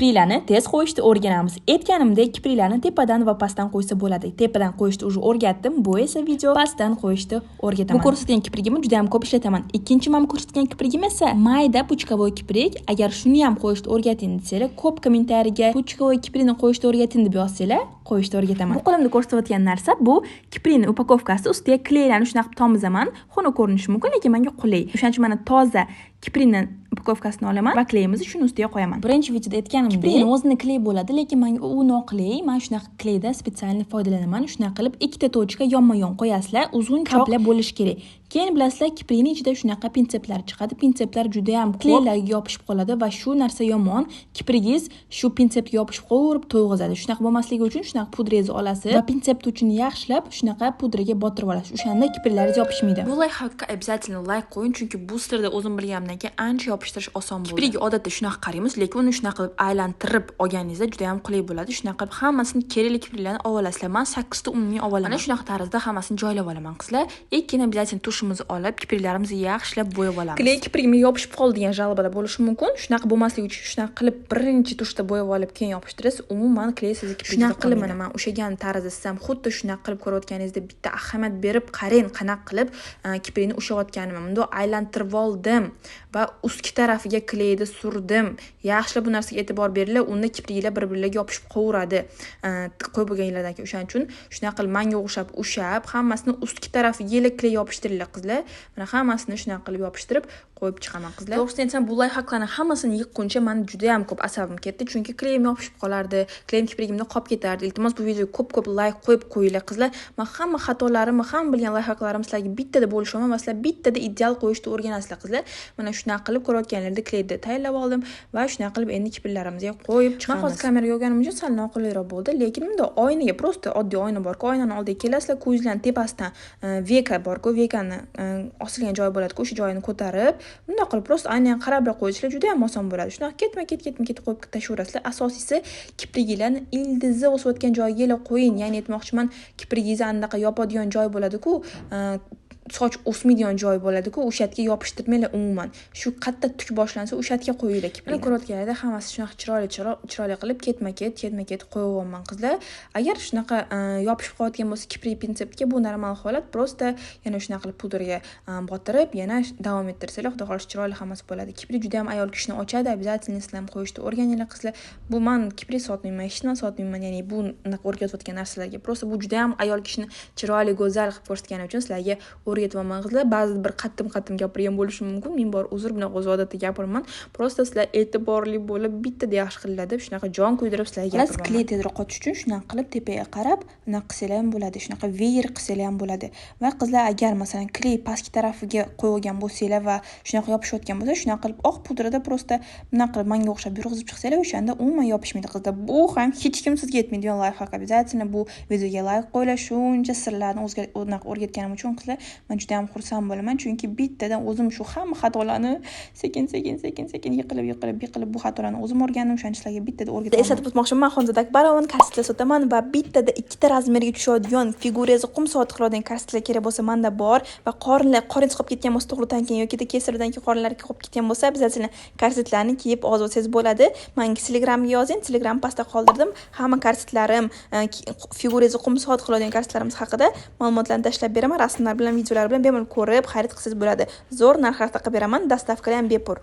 Kipriklarni tez qo'yishni o'rganamiz. Aytganimdek, kipriklarni tepadan va pastdan qo'ysa bo'ladi. Tepadan qo'yishni уже o'rgatdim. Bu esa video pastdan qo'yishni o'rgataman. Bu ko'rsatgan kiprigimni juda ham ko'p ishlataman. Ikkinchi men ko'rsatgan kiprigim esa mayda puchkavoy kiprik. Agar shuni ham qo'yishni o'rgating desanglar, ko'p kommentariyaga puchkavoy kiprikni qo'yishni o'rgating deb yozsanglar, qo'yishni o'rgataman. Bu qo'limda ko'rsatayotgan narsa bu kiprikning upakovkasi. Ustiga kleylarni shunaqa tomizaman. Xunuk ko'rinishi mumkin, lekin menga qulay. O'shaning uchun mana toza kiprikning upakovkasini olaman va kleyimizni shuni ustiga qo'yaman. Birinchi videoda aytganimdek, kiprikning o'zini kley bo'ladi, lekin menga u noqulay. Men shunaqa kleydan spesial foydalanaman. Shunaqa qilib ikkita tochka yonma-yon qo'yasizlar, uzun kaplab bo'lishi kerak. Keyin bilasizlar, kiprikning ichida shunaqa pinseplar chiqadi. Pinseplar juda ham kleylarga yopishib qoladi va shu narsa yomon. Kiprigingiz shu pinsepga yopishib qolib to'yg'izadi. Shunaqa bo'lmasligi uchun shunaqa pudrangizni olasiz va pinsep uchun yaxshilab shunaqa pudraga botirib olasiz. O'shanda kipriklaringiz yopishmaydi. Bu layfhakka обязательно like qo'ying, chunki boosterda o'zim bilganimdan keyin ancha yopishtirish oson bo'ladi. Kiprikga odatda shunaqa qaraymiz, lekin uni shunaqa qilib aylantirib olganingizda juda ham qulay bo'ladi. Shunaqa qilib hammasini kerakli kipriklarni olib olasizlar. Men 8 ta umumiy olaman. Mana shunaqa tarzda hammasini joylab olaman qizlar. Keyin обязательно tushimizni olib, kipriklarimizni yaxshilab bo'yab olamiz. Kley kiprigimga yopishib qoldi degan g'albalar bo'lishi mumkin. Shunaqa bo'lmasligi uchun shunaqa qilib birinchi tushda bo'yab olib, keyin yopishtirasiz. Umuman kley sizni kiprigingizga shunaqa qilib mana men o'shagan tarzda siz ham xuddi shunaqa qilib ko'rayotganingizda bitta ahamiyat berib qarang, qanaqa qilib kiprikni ushlayotganimni. Bunda aylantirib oldim va ustki tarafiga kleyni surdim. Yaxshilab bu narsaga e'tibor beringlar, unda kipriklar bir-birlariga yopishib qolaveradi. Qo'yib bo'lganlardan keyin o'shaning uchun shunaqa qilib menga o'xshab ushab, hammasini ustki tarafiga kley yopishtiringlar qizlar. Mana hammasini shunaqa qilib yopishtirib qo'yib chiqaman qizlar. To'g'risini aytsam, bu layfhaklarni hammasini yiqquncha men juda ham ko'p asabim ketdi, chunki kleyim yopishib qolardi, kleyim kiprigimda qolib ketardi. Iltimos bu videoga ko'p like qo'yib qo'yinglar qizlar. Men hamma xatolarimni, ham bilgan layfhaklarimni sizlarga bittada bo'lishaman va sizlar bittada ideal qo'yishni o'rganasizlar qizlar. Mana shunaqa qilib ko'rayotganlarda kleyni tayyorlab oldim va shunaqa qilib endi kipriklarimizga qo'yib chiqamiz. Men hozir kameraga olganim uchun sal noqulayroq bo'ldi, lekin bunda oynaga prosta oddiy oyna bor-ku, oynaning oldiga kelasizlar, ko'zlarning tepasidan veka bor-ku, vekani osilgan joyi bo'ladi-ku, o'sha joyini ko'tarib, bunday qilib prosta aynan qarab qo'yishlar juda ham oson bo'ladi. Shunaqa ketma-ket qo'yib tashaverasizlar. Asosiysi kipriklarni ildizi o'sayotgan joyiga qo'ying. Ya'ni aytmoqchiman, kiprigingizni anaqa yopadigan joy bo'ladi-ku, soch o'smaydigan joy bo'ladi-ku, o'sha yerga yopishtirmanglar umuman. Shu qatta tuk boshlansa o'sha yerga qo'yinglar kiprikni. Mana ko'rayotganlarda hammasi shunaqa chiroyli qilib ketma-ket qo'yaverman qizlar. Agar shunaqa yopishib qolgan bo'lsa kiprik pinsepga, bu normal holat. Prosta yana shunaqa qilib pudraga botirib, yana davom ettirsanglar, xudo xohlasa chiroyli hammasi bo'ladi. Kiprik juda ham ayol kishini ochadi. Обязательно sizlar qo'yishni o'rganinglar qizlar. Bu men kiprik sotmayman, hech narsa sotmayman. Ya'ni bu o'rgatayotgan narsalarga prosta bu juda ham ayol kishini chiroyli, go'zal qilib ko'rsatgani uchun sizlarga o'rgataman qizlar. Ba'zi bir qattim gapirgan bo'lishi mumkin. Men bor uzr, bunaqa o'z odatda gapiraman. Prosta sizlar e'tiborli bo'lib, bittada yaxshi qilinglar deb shunaqa jon kuydirib sizlarga gapiraman. Kley tezroq qochish uchun shunaqa qilib tepaga qarab, bunaqa qilsalar ham bo'ladi. Shunaqa veyer qilsalar ham bo'ladi. Va qizlar agar masalan kley pastki tarafiga qo'ygan bo'lsanglar va shunaqa yopishayotgan bo'lsa, shunaqa qilib oq pudrada prosta bunaqa qilib menga o'xshab yurg'izib chiqsanglar, o'shanda umuman yopishmaydi qizlar. Bu ham hech kim sizga yetmaydigan layfhak. Обязательно bu videoga like qo'yinglar. Shuncha sirlarni o'rgatganim uchun qizlar men juda ham xursand bo'laman, chunki bittadan o'zim shu hamma xatolarni sekin yiqilib bu xatolarni o'zim o'rgandim. Shuning sizlarga bittada o'rgataman. Eslatib o'tmoqchiman, men Xonzoda Akbarovaning kartitlar sotaman va bittada ikkita razmerga tushadigan, figurangizni qum soat qiladigan kartitlar kerak bo'lsa menda bor va qorinlar qolib ketgan bo'lsa, tug'ruqdan keyin yoki kesirdan keyin qorinlar qolib ketgan bo'lsa, обязательно kartitlarni kiyib ozodsiz bo'ladi. Menga Telegramga yozing, Telegram pastda qoldirdim. Hamma kartitlarim, figurangizni qum soat qiladigan kartitlarimiz haqida ma'lumotlarni tashlab beraman, rasmlar bilan, videolar bilan bemalol ko'rib, xarid qilsangiz bo'ladi. Zo'r narxlarda qilib beraman, dostavka ham bepul.